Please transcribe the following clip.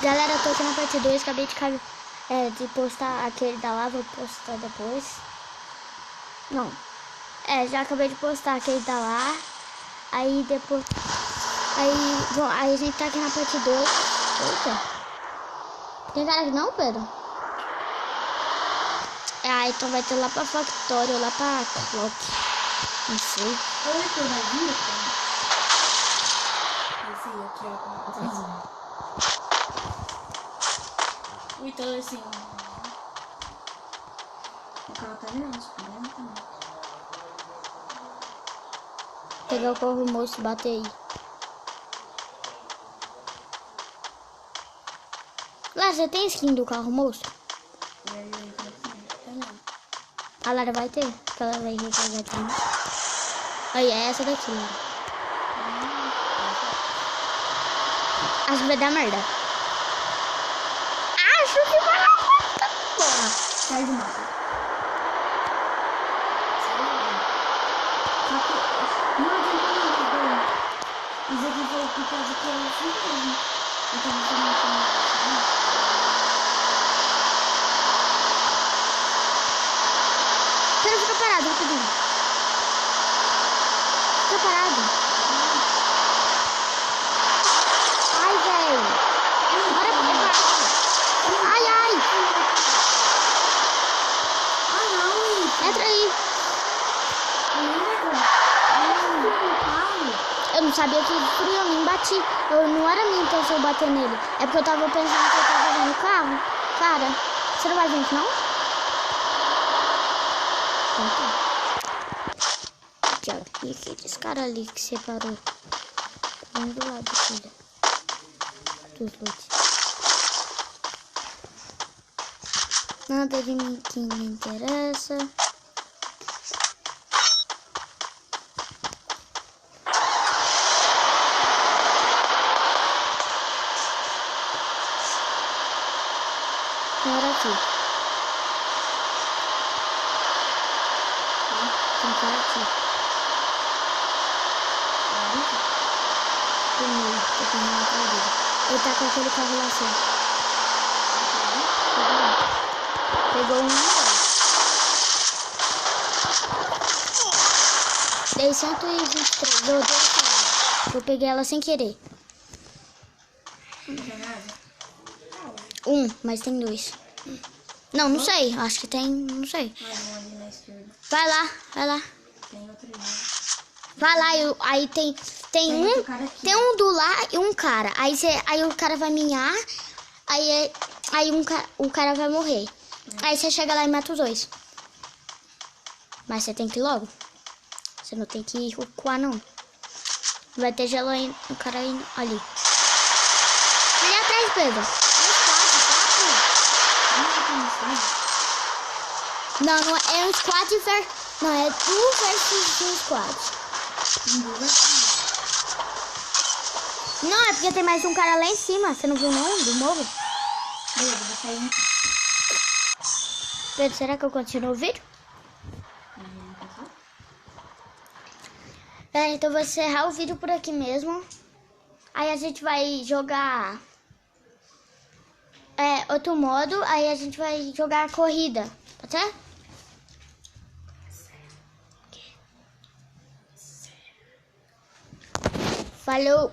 Galera, eu tô aqui na parte 2, acabei de postar aquele da lá, vou postar depois. Não. Já acabei de postar aquele da lá. Aí depois... Aí a gente tá aqui na parte 2. Eita. Tem cara aqui não, Pedro? Então vai ter lá pra Factory ou lá pra Clock. Não sei. Oi, tu vai vir, cara? Esse aqui é o então assim... O carro tá virando, também. Pegar o corvo moço e bater aí. Lá, você tem skin do carro moço? A Lara vai ter, porque ela vai recarregar também. Aí, é essa daqui, Lara. Acho que vai dar merda. Acho que vai dar merda, porra. Sai do mapa. Só que não adianta nada. Isso aqui foi por causa que ela sempre... Então você não tem... Pera, fica parado, rapidinho. Fica parado. Ai, velho. Bora pegar. Ai, ai. Ah, não. Entra aí. Eu não sabia que fui eu nem bati. Não era minha intenção bater nele. É porque eu tava pensando que eu tava vendo o carro. Cara, você não vai vir aqui, não? Aqui, ó. E aqueles caras ali que separou. Um do lado, filha. Dos loot. Nada de mim que me interessa. Agora aqui. Tem cara aqui. Primeiro, tô correndo atrás dele. Ele tá com aquele carro lá assim. Pegou um agora. Dei 123. Eu peguei ela sem querer. Mas tem 2. Não, não sei. Acho que tem, não sei. Vai lá, vai lá. Vai lá, aí tem um do lá e um cara. Aí o cara vai minhar, o cara vai morrer. Aí você chega lá e mata os 2. Mas você tem que ir logo. Você não tem que recuar, não. Vai ter gelo aí, o cara aí, ali. Ali atrás, Pedro. Não, não é um squad não, é tu versus um squad. Não, é porque tem mais um cara lá em cima. Você não viu não? Do morro? Beleza, vou sair. Pedro, será que eu continuo o vídeo? Então eu vou encerrar o vídeo por aqui mesmo. Aí a gente vai jogar outro modo. Aí a gente vai jogar a corrida. Pode ser? Falou!